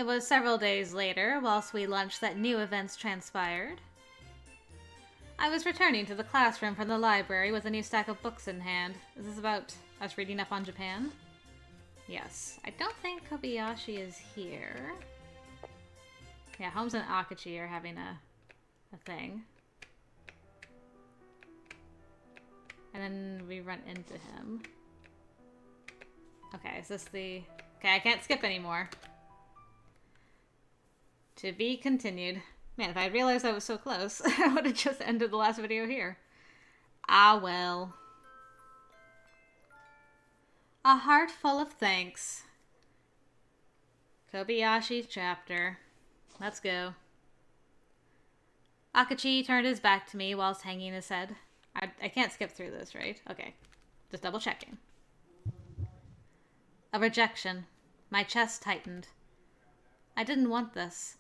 It was several days later, whilst we lunched, that new events transpired. I was returning to the classroom from the library with a new stack of books in hand. Is this about us reading up on Japan? Yes. I don't think Kobayashi is here. Yeah, Holmes and Akachi are having a thing. And then we run into him. Okay, is this the... Okay, I can't skip anymore. To be continued. Man, if I had realized I was so close, I would have just ended the last video here. Ah, well. A heart full of thanks. Kobayashi chapter. Let's go. Akachi turned his back to me whilst hanging his head. I can't skip through this, right? Okay. Just double checking. A rejection. My chest tightened. I didn't want this.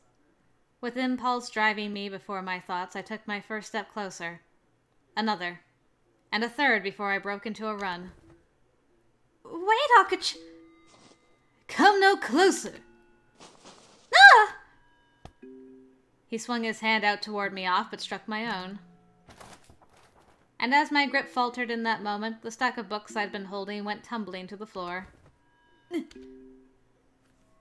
With impulse driving me before my thoughts, I took my first step closer. Another. And a third before I broke into a run. Wait, Akachi! Come no closer! Ah! He swung his hand out toward me off, but struck my own. And as my grip faltered in that moment, the stack of books I'd been holding went tumbling to the floor.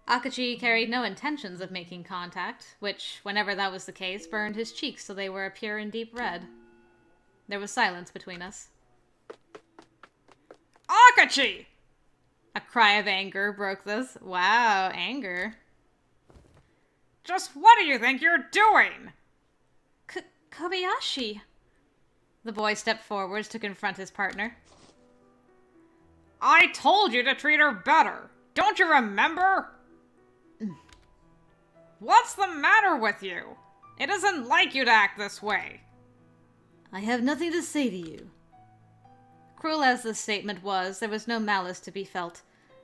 Akachi carried no intentions of making contact, which, whenever that was the case, burned his cheeks till they were a pure and deep red. There was silence between us. Akachi! A cry of anger broke this. Wow, anger. Just what do you think you're doing? Kobayashi. The boy stepped forwards to confront his partner. I told you to treat her better. Don't you remember? What's the matter with you? It isn't like you to act this way. I have nothing to say to you. Cruel as this statement was, there was no malice to be felt,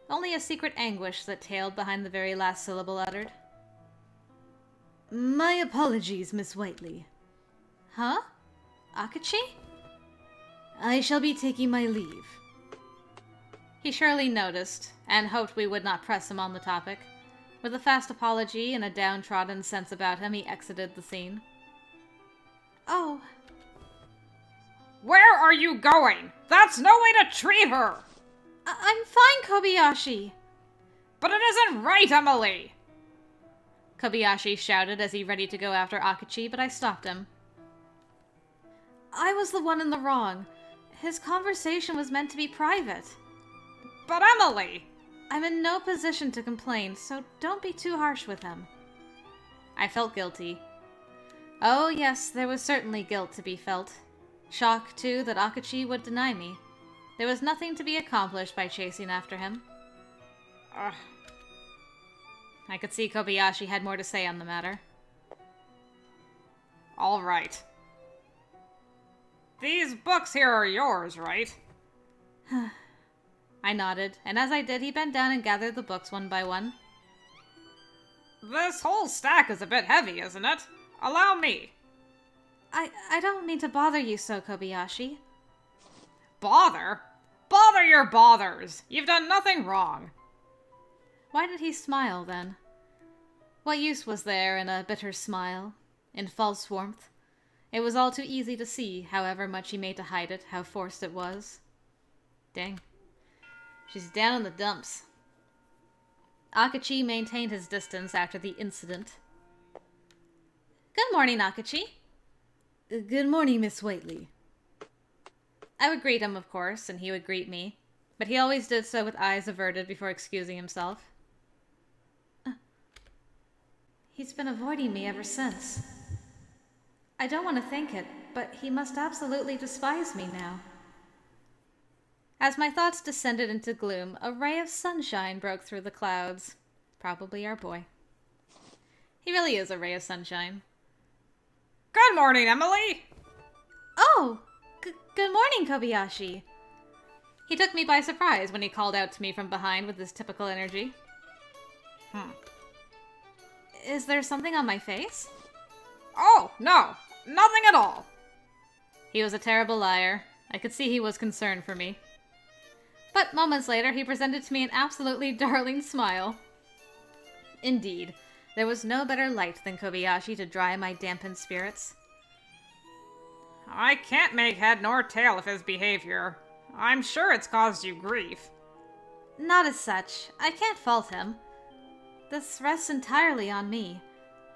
only a secret anguish that tailed behind the very last syllable uttered. My apologies, Miss Whiteley. Huh? Akachi? I shall be taking my leave. He surely noticed, and hoped we would not press him on the topic. With a fast apology and a downtrodden sense about him, he exited the scene. Oh. Where are you going? That's no way to treat her! I'm fine, Kobayashi. But it isn't right, Emily! Kobayashi shouted as he readied to go after Akachi, but I stopped him. I was the one in the wrong. His conversation was meant to be private. But Emily! I'm in no position to complain, so don't be too harsh with him. I felt guilty. Oh yes, there was certainly guilt to be felt. Shock, too, that Akachi would deny me. There was nothing to be accomplished by chasing after him. Ugh. I could see Kobayashi had more to say on the matter. All right. These books here are yours, right? I nodded, and as I did, he bent down and gathered the books one by one. This whole stack is a bit heavy, isn't it? Allow me. I don't mean to bother you so, Kobayashi. Bother? Bother your bothers! You've done nothing wrong. Why did he smile, then? What use was there in a bitter smile? In false warmth? It was all too easy to see, however much he made to hide it, how forced it was. Dang. She's down in the dumps. Akachi maintained his distance after the incident. Good morning, Akachi. Good morning, Miss Whiteley. I would greet him, of course, and he would greet me, but he always did so with eyes averted before excusing himself. He's been avoiding me ever since. I don't want to think it, but he must absolutely despise me now. As my thoughts descended into gloom, a ray of sunshine broke through the clouds. Probably our boy. He really is a ray of sunshine. Good morning, Emily! Oh! Good morning, Kobayashi. He took me by surprise when he called out to me from behind with his typical energy. Is there something on my face? Oh, no! Nothing at all! He was a terrible liar. I could see he was concerned for me. But moments later, he presented to me an absolutely darling smile. Indeed, There was no better light than Kobayashi to dry my dampened spirits. I can't make head nor tail of his behavior. I'm sure it's caused you grief. Not as such. I can't fault him. This rests entirely on me.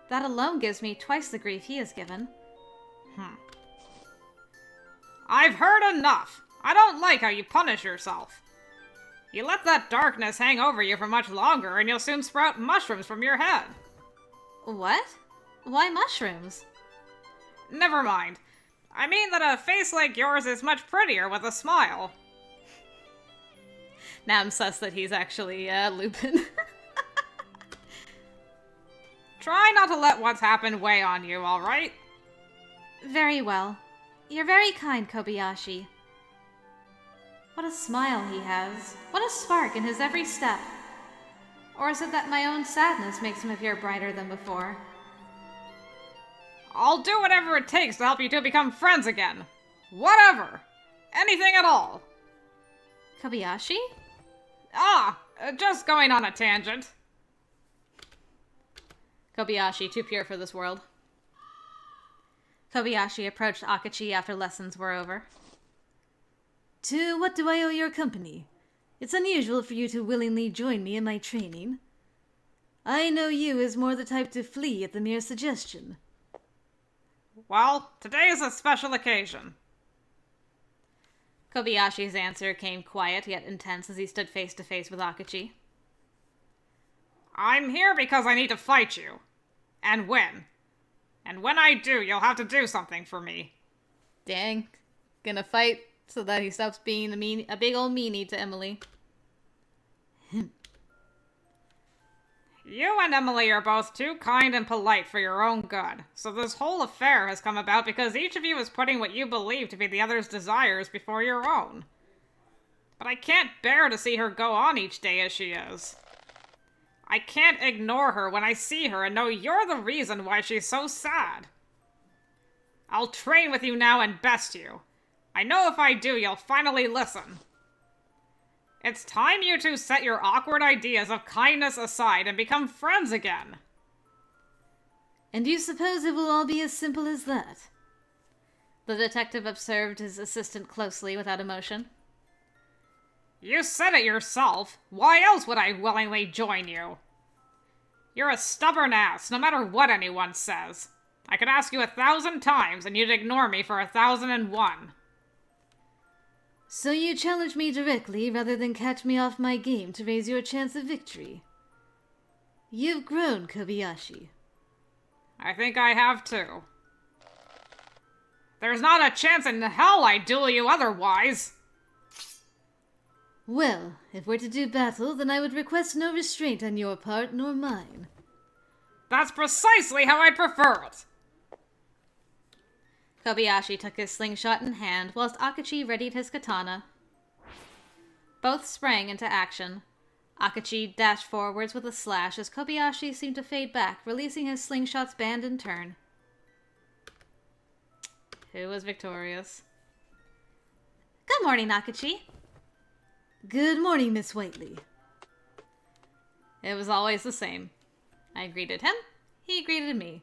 That alone gives me twice the grief he has given. I've heard enough. I don't like how you punish yourself. You let that darkness hang over you for much longer and you'll soon sprout mushrooms from your head. What? Why mushrooms? Never mind. I mean that a face like yours is much prettier with a smile. Now I'm sus that he's actually, Lupin. Try not to let what's happened weigh on you, alright? Very well. You're very kind, Kobayashi. What a smile he has. What a spark in his every step. Or is it that my own sadness makes him appear brighter than before? I'll do whatever it takes to help you two become friends again. Whatever. Anything at all. Kobayashi? Just going on a tangent. Kobayashi, too pure for this world. Kobayashi approached Akachi after lessons were over. To what do I owe your company? It's unusual for you to willingly join me in my training. I know you as more the type to flee at the mere suggestion. Well, today is a special occasion. Kobayashi's answer came quiet yet intense as he stood face to face with Akachi. I'm here because I need to fight you. And win. And when I do, you'll have to do something for me. Dang. Gonna fight so that he stops being a big old meanie to Emily. You and Emily are both too kind and polite for your own good, so this whole affair has come about because each of you is putting what you believe to be the other's desires before your own. But I can't bear to see her go on each day as she is. I can't ignore her when I see her and know you're the reason why she's so sad. I'll train with you now and best you. I know if I do, you'll finally listen. It's time you two set your awkward ideas of kindness aside and become friends again. And you suppose it will all be as simple as that? The detective observed his assistant closely without emotion. You said it yourself. Why else would I willingly join you? You're a stubborn ass, no matter what anyone says. I could ask you 1,000 times and you'd ignore me for 1,001. So you challenge me directly rather than catch me off my game to raise your chance of victory. You've grown, Kobayashi. I think I have too. There's not a chance in hell I'd duel you otherwise. Well, if we're to do battle, then I would request no restraint on your part nor mine. That's precisely how I'd prefer it. Kobayashi took his slingshot in hand, whilst Akachi readied his katana. Both sprang into action. Akachi dashed forwards with a slash as Kobayashi seemed to fade back, releasing his slingshot's band in turn. Who was victorious? Good morning, Akachi. Good morning, Miss Whiteley. It was always the same. I greeted him, he greeted me.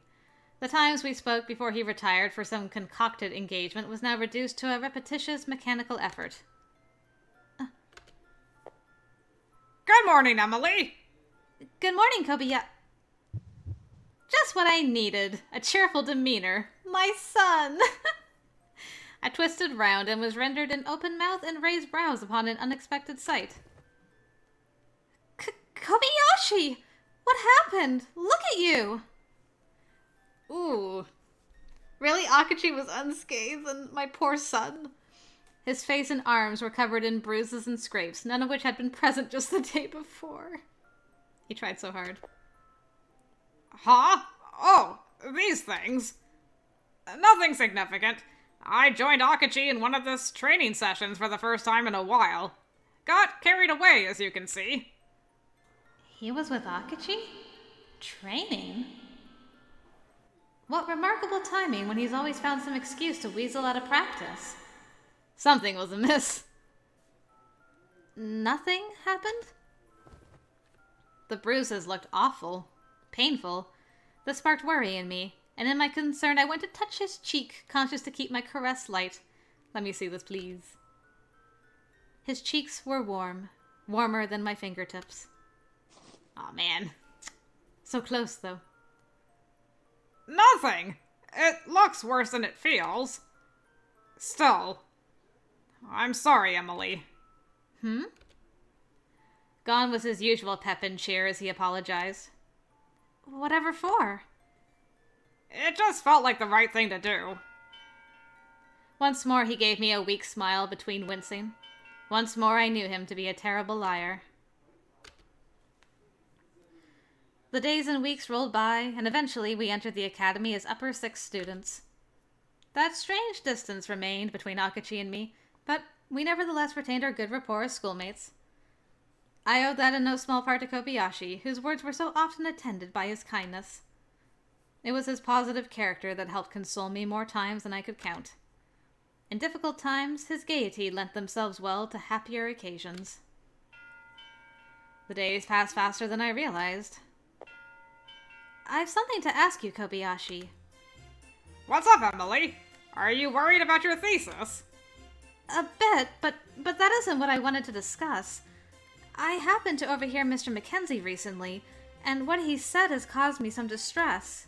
The times we spoke before he retired for some concocted engagement was now reduced to a repetitious mechanical effort. Good morning, Emily. Good morning, Kobayashi. Just what I needed. A cheerful demeanor. My son! I twisted round and was rendered an open mouth and raised brows upon an unexpected sight. Kobayashi! What happened? Look at you! Ooh. Really? Akachi was unscathed and my poor son? His face and arms were covered in bruises and scrapes, none of which had been present just the day before. He tried so hard. Huh? Oh, these things. Nothing significant. I joined Akachi in one of his training sessions for the first time in a while. Got carried away, as you can see. He was with Akachi? Training? What remarkable timing when he's always found some excuse to weasel out of practice. Something was amiss. Nothing happened? The bruises looked awful. painful. This sparked worry in me, and in my concern I went to touch his cheek, conscious to keep my caress light. Let me see this, please. His cheeks were warm, warmer than my fingertips. Aw, man. So close, though. Nothing! It looks worse than it feels. Still, I'm sorry, Emily. Gone was his usual pep and cheer as he apologized. Whatever for? It just felt like the right thing to do. Once more he gave me a weak smile between wincing. Once more I knew him to be a terrible liar. The days and weeks rolled by, and eventually we entered the academy as upper 6 students. That strange distance remained between Akachi and me, but we nevertheless retained our good rapport as schoolmates. I owed that in no small part to Kobayashi, whose words were so often attended by his kindness. It was his positive character that helped console me more times than I could count. In difficult times, his gaiety lent themselves well to happier occasions. The days passed faster than I realized. I've something to ask you, Kobayashi. What's up, Emily? Are you worried about your thesis? A bit, but that isn't what I wanted to discuss. I happened to overhear Mr. Mackenzie recently, and what he said has caused me some distress.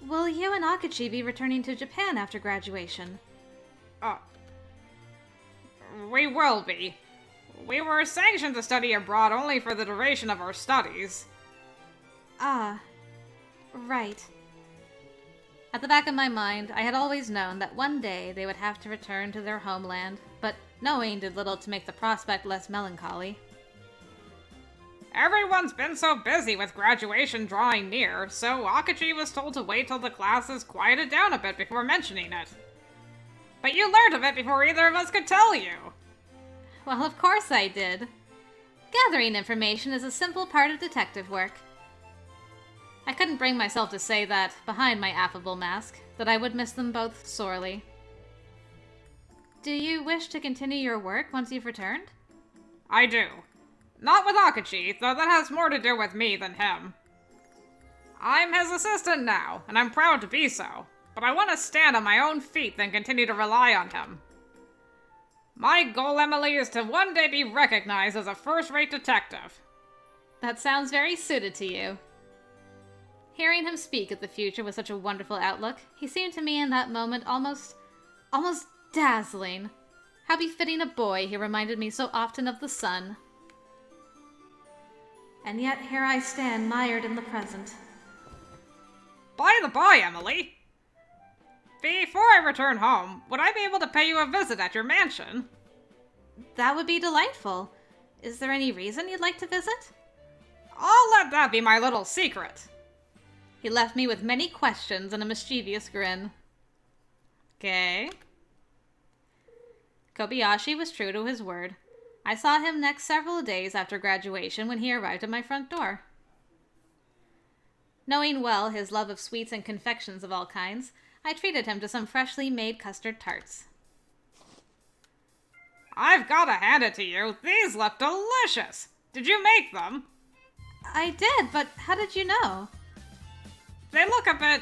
Will you and Akachi be returning to Japan after graduation? We will be. We were sanctioned to study abroad only for the duration of our studies. Ah, right. At the back of my mind, I had always known that one day they would have to return to their homeland, but knowing did little to make the prospect less melancholy. Everyone's been so busy with graduation drawing near, so Akachi was told to wait till the classes quieted down a bit before mentioning it. But you learned of it before either of us could tell you. Well, of course I did. Gathering information is a simple part of detective work. I couldn't bring myself to say that, behind my affable mask, that I would miss them both sorely. Do you wish to continue your work once you've returned? I do. Not with Akachi, though that has more to do with me than him. I'm his assistant now, and I'm proud to be so, but I want to stand on my own feet than continue to rely on him. My goal, Emily, is to one day be recognized as a first-rate detective. That sounds very suited to you. Hearing him speak of the future with such a wonderful outlook, he seemed to me in that moment almost dazzling. How befitting a boy he reminded me so often of the sun. And yet here I stand, mired in the present. By the by, Emily, before I return home, would I be able to pay you a visit at your mansion? That would be delightful. Is there any reason you'd like to visit? I'll let that be my little secret. He left me with many questions and a mischievous grin. Okay. Kobayashi was true to his word. I saw him next several days after graduation when he arrived at my front door. Knowing well his love of sweets and confections of all kinds, I treated him to some freshly made custard tarts. I've got to hand it to you. These look delicious. Did you make them? I did, but how did you know? They look a bit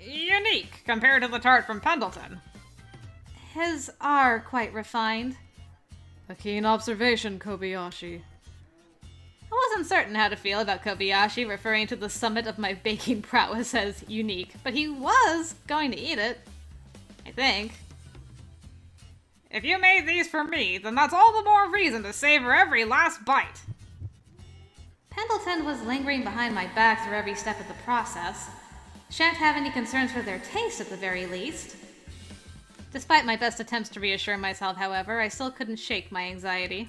unique compared to the tart from Pendleton. His are quite refined. A keen observation, Kobayashi. I wasn't certain how to feel about Kobayashi referring to the summit of my baking prowess as unique, but he was going to eat it. I think. If you made these for me, then that's all the more reason to savor every last bite. Pendleton was lingering behind my back through every step of the process. Shan't have any concerns for their taste at the very least. Despite my best attempts to reassure myself, however, I still couldn't shake my anxiety.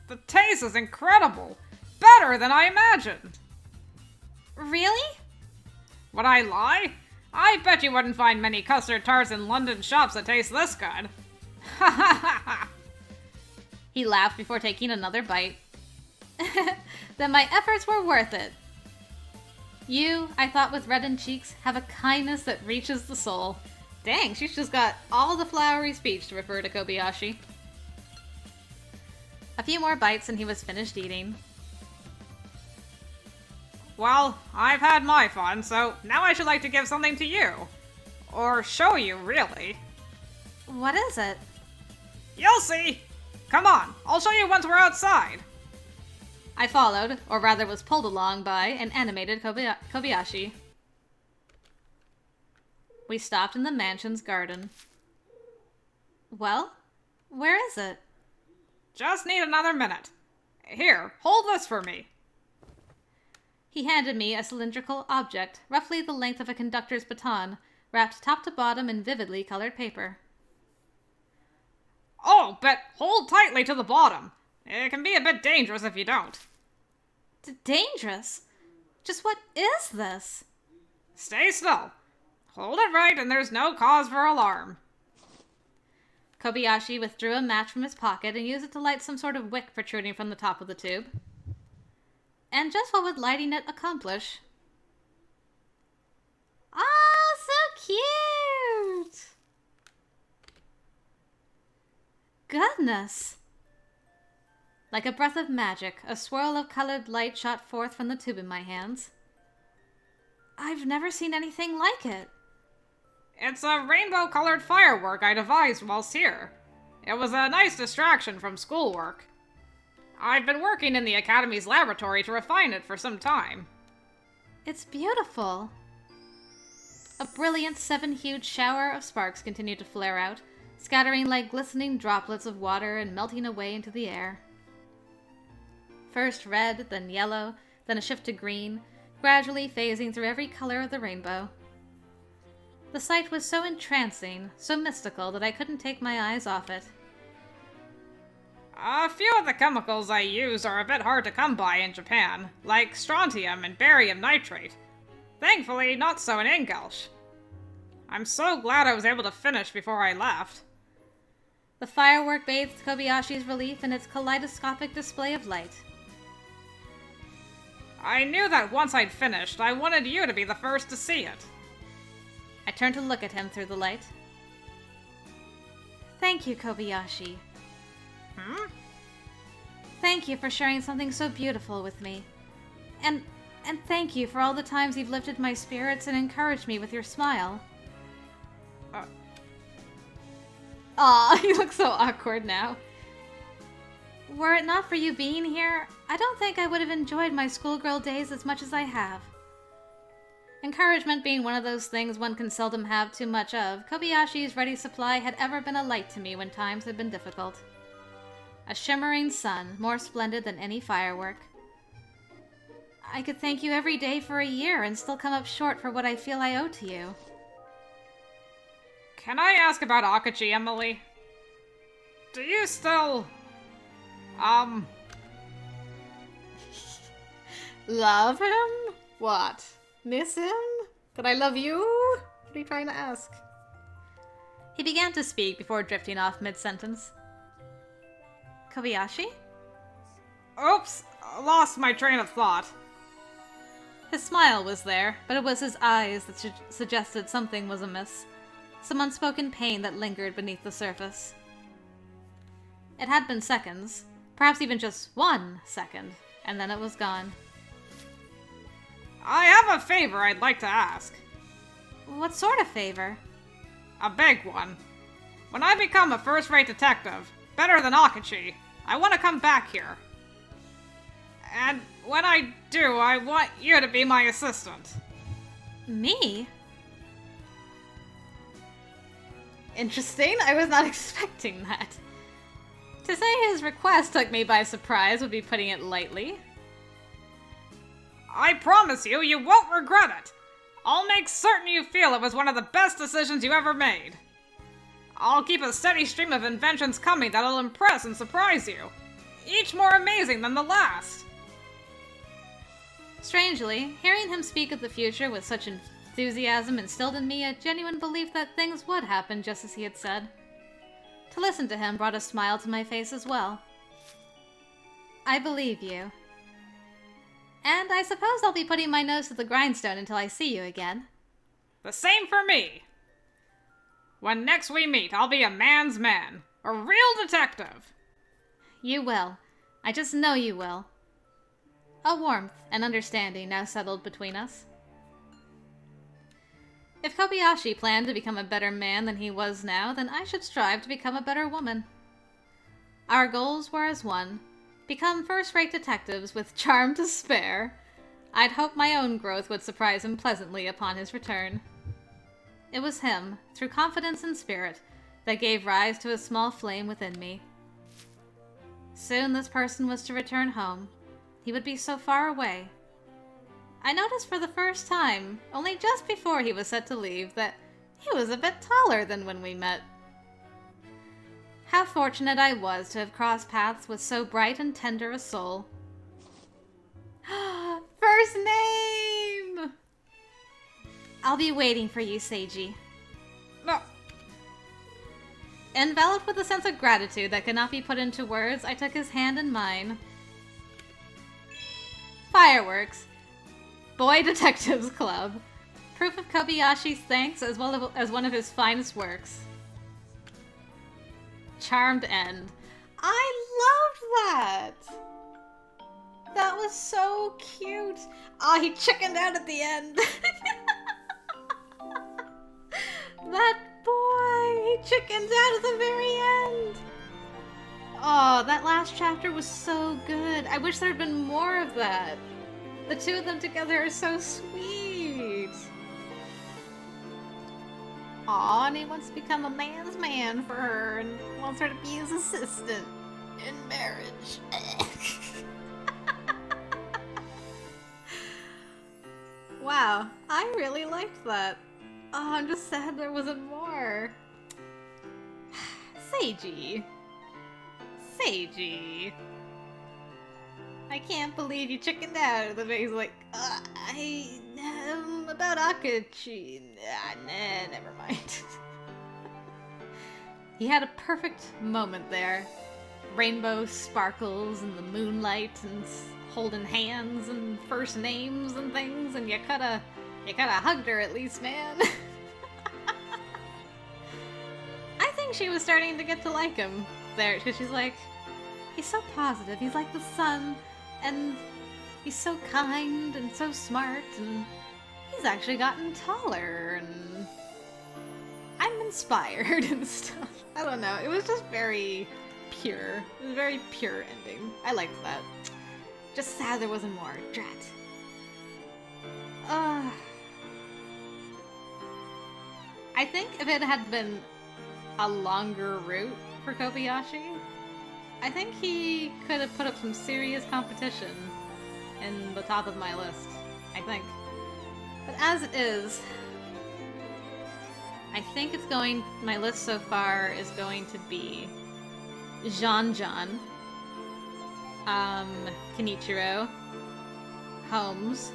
The taste is incredible. Better than I imagined. Really? Would I lie? I bet you wouldn't find many custard tarts in London shops that taste this good. Ha ha ha ha! He laughed before taking another bite. Then my efforts were worth it. You, I thought with reddened cheeks, have a kindness that reaches the soul. Dang, she's just got all the flowery speech to refer to Kobayashi. A few more bites and he was finished eating. Well, I've had my fun, so now I should like to give something to you. Or show you, really. What is it? You'll see! Come on, I'll show you once we're outside. I followed, or rather was pulled along by, an animated Kobayashi. We stopped in the mansion's garden. Well, where is it? Just need another minute. Here, hold this for me. He handed me a cylindrical object, roughly the length of a conductor's baton, wrapped top to bottom in vividly colored paper. Oh, but hold tightly to the bottom. It can be a bit dangerous if you don't. Dangerous? Just what is this? Stay still. Hold it right and there's no cause for alarm. Kobayashi withdrew a match from his pocket and used it to light some sort of wick protruding from the top of the tube. And just what would lighting it accomplish? Oh, so cute! Goodness! Like a breath of magic, a swirl of colored light shot forth from the tube in my hands. I've never seen anything like it. It's a rainbow-colored firework I devised whilst here. It was a nice distraction from schoolwork. I've been working in the Academy's laboratory to refine it for some time. It's beautiful. A brilliant 7-hued shower of sparks continued to flare out, scattering like glistening droplets of water and melting away into the air. First red, then yellow, then a shift to green, gradually phasing through every color of the rainbow. The sight was so entrancing, so mystical, that I couldn't take my eyes off it. A few of the chemicals I use are a bit hard to come by in Japan, like strontium and barium nitrate. Thankfully, not so in Engelsch. I'm so glad I was able to finish before I left. The firework bathed Kobayashi's relief in its kaleidoscopic display of light. I knew that once I'd finished, I wanted you to be the first to see it. I turned to look at him through the light. Thank you, Kobayashi. Thank you for sharing something so beautiful with me. And thank you for all the times you've lifted my spirits and encouraged me with your smile. Aw, you look so awkward now. Were it not for you being here, I don't think I would have enjoyed my schoolgirl days as much as I have. Encouragement being one of those things one can seldom have too much of, Kobayashi's ready supply had ever been a light to me when times had been difficult. A shimmering sun, more splendid than any firework. I could thank you every day for a year and still come up short for what I feel I owe to you. Can I ask about Akachi, Emily? Do you still... Love him? What? Miss him? Could I love you? What are you trying to ask? He began to speak before drifting off mid-sentence. Kobayashi? Oops, lost my train of thought. His smile was there, but it was his eyes that suggested something was amiss. Some unspoken pain that lingered beneath the surface. It had been seconds, perhaps even just 1 second, and then it was gone. I have a favor I'd like to ask. What sort of favor? A big one. When I become a first-rate detective, better than Akachi, I want to come back here. And when I do, I want you to be my assistant. Me? Interesting. I was not expecting that. To say his request took me by surprise would be putting it lightly. I promise you, you won't regret it. I'll make certain you feel it was one of the best decisions you ever made. I'll keep a steady stream of inventions coming that'll impress and surprise you, each more amazing than the last. Strangely, hearing him speak of the future with such enthusiasm instilled in me a genuine belief that things would happen just as he had said. To listen to him brought a smile to my face as well. I believe you. And I suppose I'll be putting my nose to the grindstone until I see you again. The same for me. When next we meet, I'll be a man's man. A real detective. You will. I just know you will. A warmth and understanding now settled between us. If Kobayashi planned to become a better man than he was now, then I should strive to become a better woman. Our goals were as one. Become first-rate detectives with charm to spare. I'd hoped my own growth would surprise him pleasantly upon his return. It was him, through confidence and spirit, that gave rise to a small flame within me. Soon this person was to return home. He would be so far away. I noticed for the first time, only just before he was set to leave, that he was a bit taller than when we met. How fortunate I was to have crossed paths with so bright and tender a soul. First name! I'll be waiting for you, Seiji. No. Enveloped with a sense of gratitude that could not be put into words, I took his hand in mine. Fireworks. Boy Detectives Club. Proof of Kobayashi's thanks as well as one of his finest works. Charmed end. I loved that! That was so cute. Oh, he chickened out at the end. That boy, he chickened out at the very end. Oh, that last chapter was so good. I wish there had been more of that. The two of them together are so sweet. Aw, and he wants to become a man's man for her and wants her to be his assistant in marriage. Wow, I really liked that. Oh, I'm just sad there wasn't more. Seiji. Seiji. I can't believe you chickened out. The he's like, about Akachi. Nah, never mind. He had a perfect moment there. Rainbow sparkles and the moonlight and holding hands and first names and things, and you coulda hugged her at least, man. I think she was starting to get to like him there, because she's like, he's so positive, he's like the sun, and he's so kind and so smart, and he's actually gotten taller, and I'm inspired and stuff. I don't know, it was just very pure. It was a very pure ending. I liked that. Just sad there wasn't more. Drat. I think if it had been a longer route for Kobayashi, I think he could have put up some serious competition in the top of my list. I think. But as it is, I think it's going, my list so far is going to be Jean-Jean, Kenichiro, Holmes,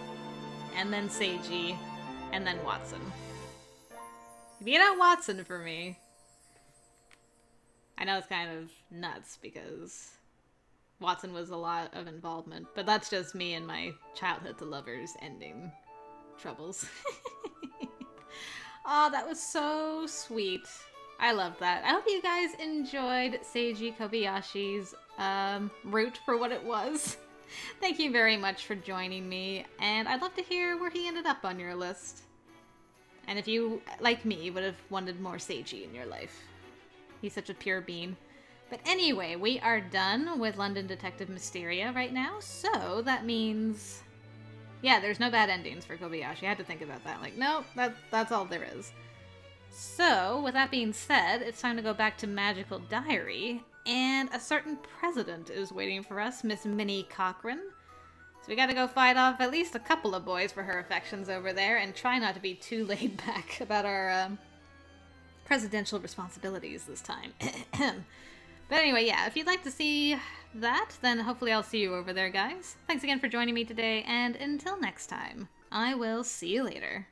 and then Seiji, and then Watson. Beat out Watson for me. I know it's kind of nuts because Watson was a lot of involvement, but that's just me and my childhood to lovers ending troubles. Oh, that was so sweet. I love that. I hope you guys enjoyed Seiji Kobayashi's route for what it was. Thank you very much for joining me, and I'd love to hear where he ended up on your list. And if you, like me, would have wanted more Seiji in your life. He's such a pure being. But anyway, we are done with London Detective Mysteria right now, so that means... yeah, there's no bad endings for Kobayashi. I had to think about that. Like, no, that's all there is. So, with that being said, it's time to go back to Magical Diary, and a certain president is waiting for us, Miss Minnie Cochran. So we gotta go fight off at least a couple of boys for her affections over there, and try not to be too laid back about our presidential responsibilities this time. But anyway, yeah, if you'd like to see that, then hopefully I'll see you over there, guys. Thanks again for joining me today, and until next time, I will see you later.